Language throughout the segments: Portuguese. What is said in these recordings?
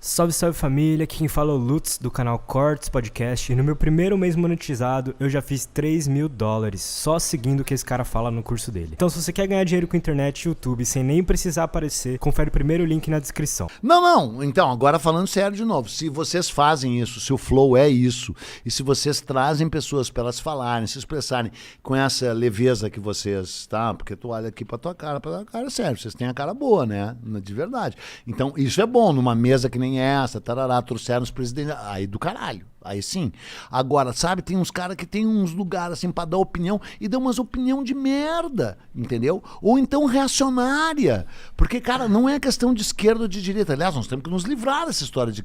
Salve, salve família, aqui quem fala é o Lutz do canal Cortes Podcast e no meu primeiro mês monetizado eu já fiz $3.000 só seguindo o que esse cara fala no curso dele. Então se você quer ganhar dinheiro com internet e YouTube sem nem precisar aparecer, confere o primeiro link na descrição. Não, então agora falando sério de novo, se vocês fazem isso, se o flow é isso, e se vocês trazem pessoas para elas falarem, se expressarem com essa leveza que vocês, tá? Porque tu olha aqui pra tua cara, sério, vocês têm a cara boa, né? De verdade. Então isso é bom, numa mesa que nem essa, tarará, trouxeram os presidentes, aí do caralho, aí sim. Agora, sabe, tem uns caras que tem uns lugares assim pra dar opinião e dão umas opinião de merda, entendeu? Ou então reacionária, porque, cara, não é questão de esquerda ou de direita, aliás, nós temos que nos livrar dessa história de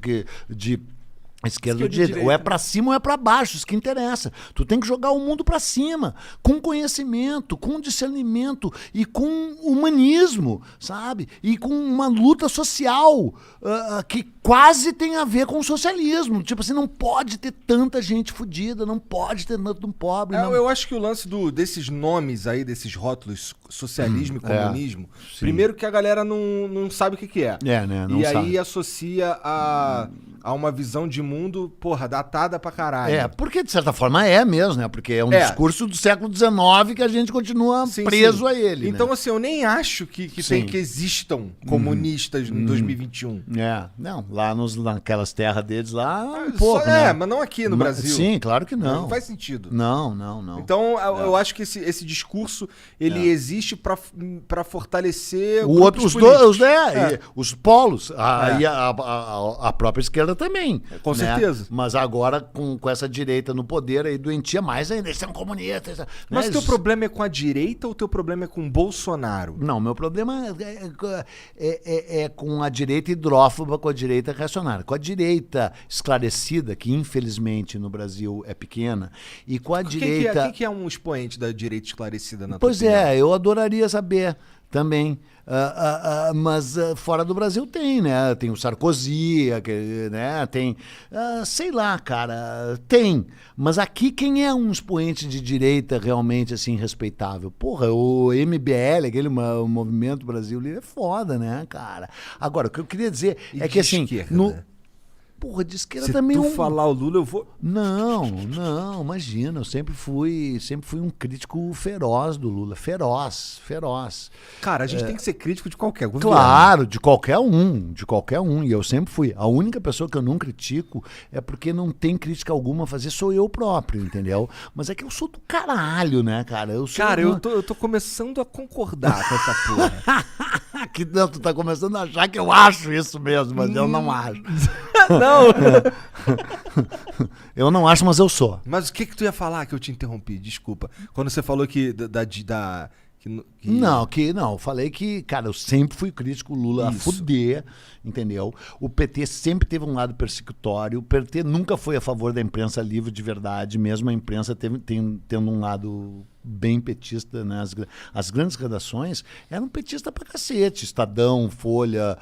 esquerda ou direita. Ou é pra cima ou é pra baixo, isso que interessa. Tu tem que jogar o mundo pra cima, com conhecimento, com discernimento e com humanismo, sabe? E com uma luta social que quase tem a ver com o socialismo. Tipo assim, não pode ter tanta gente fodida, não pode ter tanto pobre. Eu acho que o lance desses nomes aí, desses rótulos, socialismo e comunismo, primeiro que a galera não sabe o que é. Né? Não e sabe. aí associa a uma visão de mundo, porra, datada pra caralho. Porque de certa forma é mesmo, né? Porque é um discurso do século XIX que a gente continua preso a ele. Então, né? assim, eu nem acho que existam comunistas em 2021. Não, lá naquelas terras deles lá, mas não aqui no Brasil. Sim, claro que não. Não faz sentido. Não. Então, eu acho que esse discurso, ele existe pra fortalecer os polos, e a própria esquerda também. Com certeza. Mas agora, com essa direita no poder, aí doentia mais ainda, eles são comunistas. Mas o teu problema é com a direita ou o teu problema é com o Bolsonaro? Não, meu problema é com a direita hidrófoba, com a direita reacionária. Com a direita esclarecida, que infelizmente no Brasil é pequena, e com a direita... Quem que é um expoente da direita esclarecida na tua Pois opinião? eu adoraria saber também. Mas fora do Brasil tem, né? Tem o Sarkozy, né? Tem, sei lá, cara, tem. Mas aqui quem é um expoente de direita realmente assim respeitável? Porra, o MBL, aquele Movimento Brasil Livre, é foda, né, cara? Agora, o que eu queria dizer é que assim... Porra, de esquerda também... Se tu falar o Lula, eu vou... Não, imagina, eu sempre fui um crítico feroz do Lula, feroz. Cara, a gente tem que ser crítico de qualquer governo. Claro, de qualquer um, e eu sempre fui. A única pessoa que eu não critico é porque não tem crítica alguma a fazer, sou eu próprio, entendeu? Mas é que eu sou do caralho, né, cara? Eu tô começando a concordar com essa porra. Que não, tu tá começando a achar que eu acho isso mesmo, mas eu não acho. Não. Eu não acho, mas eu sou. Mas o que tu ia falar que eu te interrompi? Desculpa. Quando você falou que Não, eu falei que, cara, eu sempre fui crítico Lula a fuder, entendeu? O PT sempre teve um lado persecutório, o PT nunca foi a favor da imprensa livre de verdade, mesmo a imprensa tendo um lado bem petista, né? As grandes redações eram petistas pra cacete, Estadão, Folha,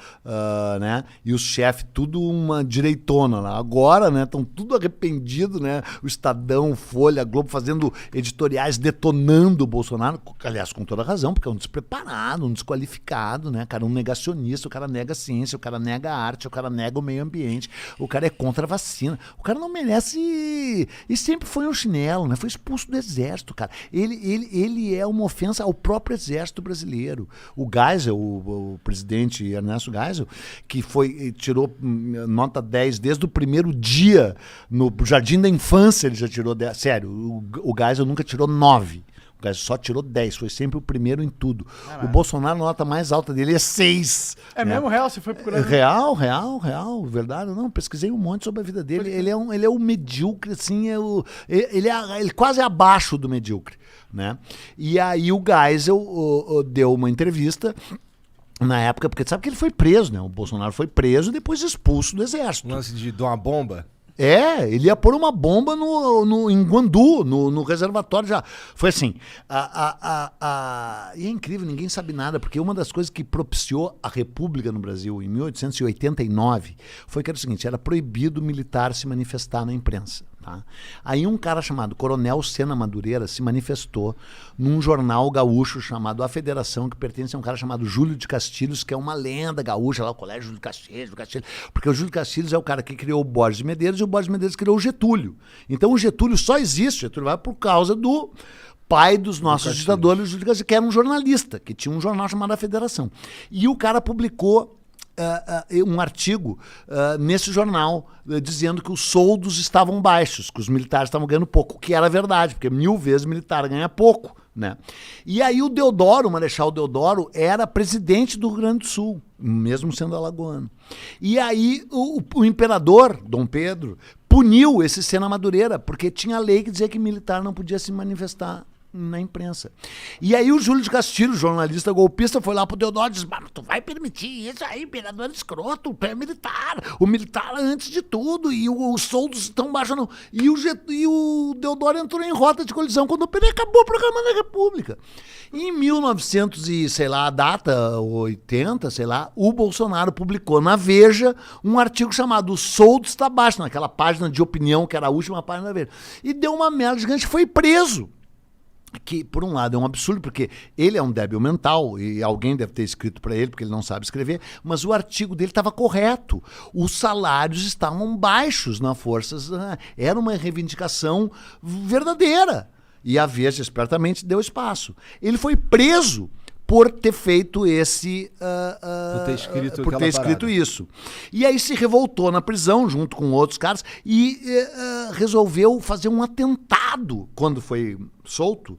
né? E os chefes, tudo uma direitona lá. Agora, né? Estão tudo arrependido, né? O Estadão, Folha, Globo fazendo editoriais detonando o Bolsonaro, aliás, com toda razão, porque é um despreparado, um desqualificado, né? Cara, um negacionista, o cara nega a ciência, o cara nega a arte, o cara nega o meio ambiente, o cara é contra a vacina, o cara não merece... E sempre foi um chinelo, né? Foi expulso do exército, cara. Ele é uma ofensa ao próprio exército brasileiro. O Geisel, o presidente Ernesto Geisel, que tirou nota 10 desde o primeiro dia no Jardim da Infância, ele já tirou 10. Sério, o Geisel nunca tirou 9. O Geisel só tirou 10, foi sempre o primeiro em tudo. Caralho. O Bolsonaro, a nota mais alta dele é 6. É mesmo real? Você foi procurando? Real, verdade. Não, pesquisei um monte sobre a vida dele. Ele é um medíocre, assim, ele quase abaixo do medíocre, né? E aí o Geisel deu uma entrevista na época, porque sabe que ele foi preso, né? O Bolsonaro foi preso e depois expulso do exército. Um lance de dar uma bomba? Ele ia pôr uma bomba em Guandu, no reservatório já. Foi assim. E é incrível, ninguém sabe nada, porque uma das coisas que propiciou a República no Brasil em 1889 foi que era o seguinte: era proibido o militar se manifestar na imprensa. Tá? Aí um cara chamado Coronel Sena Madureira se manifestou num jornal gaúcho chamado A Federação, que pertence a um cara chamado Júlio de Castilhos, que é uma lenda gaúcha, lá o colégio Júlio de Castilhos, porque o Júlio de Castilhos é o cara que criou o Borges de Medeiros e o Borges de Medeiros criou o Getúlio. Então o Getúlio só existe, Getúlio vai por causa do pai dos nossos ditadores, Júlio de Castilhos, que era um jornalista, que tinha um jornal chamado A Federação. E o cara publicou um artigo nesse jornal dizendo que os soldos estavam baixos, que os militares estavam ganhando pouco, o que era verdade, porque 1000 vezes o militar ganha pouco, né? E aí o Deodoro, o Marechal Deodoro, era presidente do Rio Grande do Sul, mesmo sendo alagoano. E aí o imperador, Dom Pedro, puniu esse Sena Madureira, porque tinha lei que dizia que militar não podia se manifestar na imprensa. E aí o Júlio de Castilhos, jornalista golpista, foi lá pro Deodoro e disse: tu vai permitir isso aí, imperador escroto, o militar antes de tudo, e os soldos estão baixos não. E o Deodoro entrou em rota de colisão quando o PT acabou o programa da República. Em 1900 e, sei lá, a data 80, sei lá, o Bolsonaro publicou na Veja um artigo chamado "O soldo está baixo", naquela página de opinião que era a última página da Veja. E deu uma merda gigante, foi preso. Que, por um lado, é um absurdo, porque ele é um débil mental, e alguém deve ter escrito para ele, porque ele não sabe escrever, mas o artigo dele estava correto. Os salários estavam baixos na Forças. Era uma reivindicação verdadeira. E a Veja, espertamente, deu espaço. Ele foi preso por ter feito esse... por ter escrito isso. E aí se revoltou na prisão, junto com outros caras, e resolveu fazer um atentado, quando foi solto,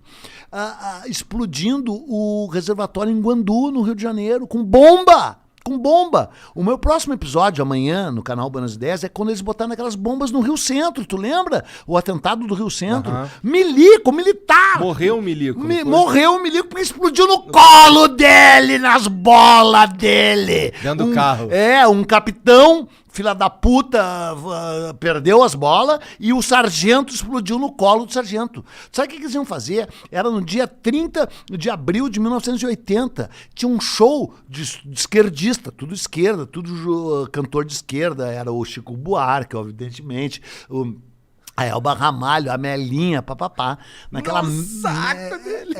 explodindo o reservatório em Guandu, no Rio de Janeiro, com bomba! Com bomba. O meu próximo episódio, amanhã, no canal Buenas Ideias, é quando eles botaram aquelas bombas no Rio Centro, tu lembra? O atentado do Rio Centro. Milico, militar. Morreu o milico. Morreu o milico porque explodiu no colo dele, nas bolas dele. Dentro do carro. Um capitão, filha da puta, perdeu as bolas e o sargento explodiu no colo do sargento. Sabe o que eles iam fazer? Era no dia 30 de abril de 1980. Tinha um show de esquerdista, tudo esquerda, tudo cantor de esquerda. Era o Chico Buarque, evidentemente, a Elba Ramalho, a Melinha, papapá. Naquela saco dele.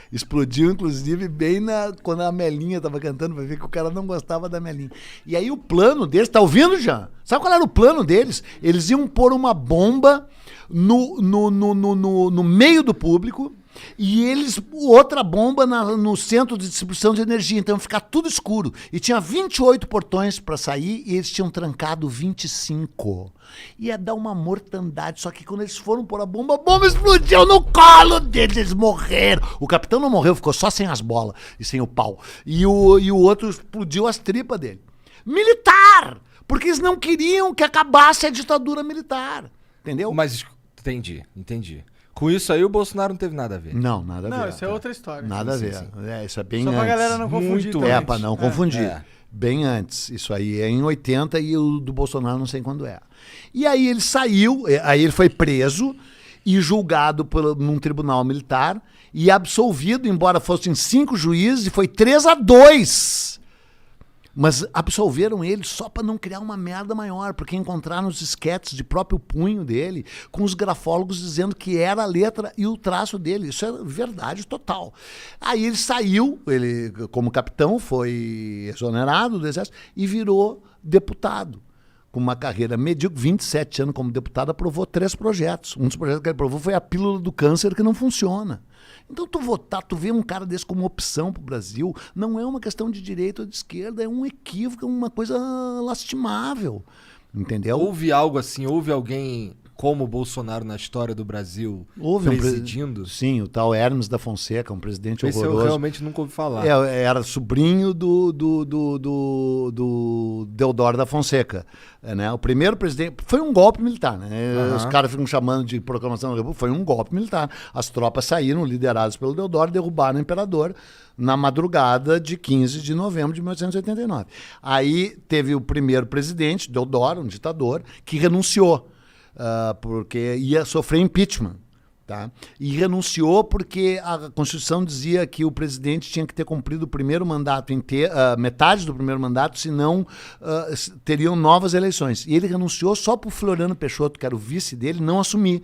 Explodiu, inclusive, bem quando a Melinha tava cantando, vai ver que o cara não gostava da Melinha. E aí o plano deles, tá ouvindo, Jean? Sabe qual era o plano deles? Eles iam pôr uma bomba no meio do público e outra bomba no centro de distribuição de energia, então ia ficar tudo escuro. E tinha 28 portões para sair e eles tinham trancado 25. Ia dar uma mortandade, só que quando eles foram pôr a bomba explodiu no colo deles, eles morreram. O capitão não morreu, ficou só sem as bolas e sem o pau. E o outro explodiu as tripas dele. Militar! Porque eles não queriam que acabasse a ditadura militar. Entendeu? Mas, entendi. Com isso aí o Bolsonaro não teve nada a ver. Não, nada a ver. Não, isso é outra história. Nada a ver. Sim. Isso é bem Só antes. pra galera não confundir. Pra não confundir. Bem antes. Isso aí é em 80 e o do Bolsonaro não sei quando é. E aí ele saiu, aí ele foi preso e julgado num tribunal militar e absolvido, embora fossem 5 juízes, e foi 3-2. Mas absolveram ele só para não criar uma merda maior, porque encontraram os esquetes de próprio punho dele, com os grafólogos dizendo que era a letra e o traço dele. Isso é verdade total. Aí ele saiu, ele como capitão foi exonerado do exército e virou deputado. Com uma carreira medíocre, 27 anos como deputado, aprovou 3 projetos. Um dos projetos que ele aprovou foi a pílula do câncer, que não funciona. Então tu vê um cara desse como opção pro Brasil, não é uma questão de direita ou de esquerda, é um equívoco, é uma coisa lastimável, entendeu? Houve algo assim, houve alguém como o Bolsonaro na história do Brasil presidindo? Sim, o tal Hermes da Fonseca, um presidente horroroso. Esse eu realmente nunca ouvi falar. Era sobrinho do Deodoro da Fonseca. Né? O primeiro presidente... Foi um golpe militar. Né? Os caras ficam chamando de proclamação da República. Foi um golpe militar. As tropas saíram, lideradas pelo Deodoro, derrubaram o imperador na madrugada de 15 de novembro de 1889. Aí teve o primeiro presidente, Deodoro, um ditador, que renunciou. Porque ia sofrer impeachment Tá? E renunciou porque a Constituição dizia que o presidente tinha que ter cumprido o primeiro mandato inteiro, metade do primeiro mandato, senão teriam novas eleições. E ele renunciou só para o Floriano Peixoto, que era o vice dele, não assumir.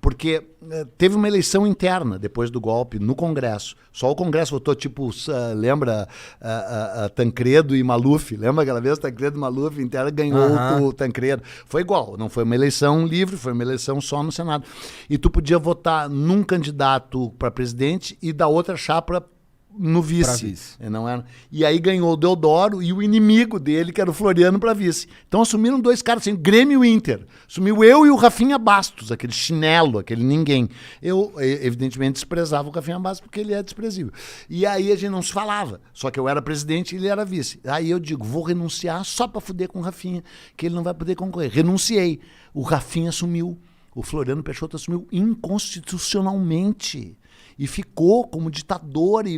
Porque teve uma eleição interna depois do golpe no Congresso. Só o Congresso votou, tipo, lembra Tancredo e Maluf? Lembra aquela vez? Tancredo e Maluf, interna, ganhou o Tancredo. Foi igual, não foi uma eleição livre, foi uma eleição só no Senado. E tu podia votar num candidato para presidente e da outra chapa no vice. Não era? E aí ganhou o Deodoro e o inimigo dele, que era o Floriano, para vice. Então assumiram dois caras assim, Grêmio e Inter. Assumiu eu e o Rafinha Bastos, aquele chinelo, aquele ninguém. Eu, evidentemente, desprezava o Rafinha Bastos porque ele é desprezível. E aí a gente não se falava. Só que eu era presidente e ele era vice. Aí eu digo, vou renunciar só para fuder com o Rafinha, que ele não vai poder concorrer. Renunciei. O Rafinha assumiu. O Floriano Peixoto assumiu inconstitucionalmente. E ficou como ditador e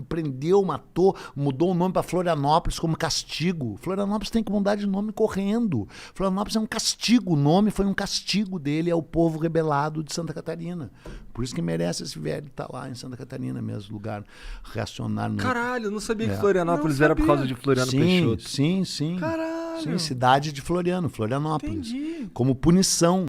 prendeu, matou, mudou o nome para Florianópolis como castigo. Florianópolis tem que mudar de nome correndo. Florianópolis é um castigo, o nome foi um castigo dele ao povo rebelado de Santa Catarina. Por isso que merece esse velho estar lá em Santa Catarina mesmo, lugar reacionário. Caralho, eu não sabia que Florianópolis era por causa de Floriano Peixoto. Sim. Caralho. Sim, cidade de Florianópolis. Entendi. Como punição.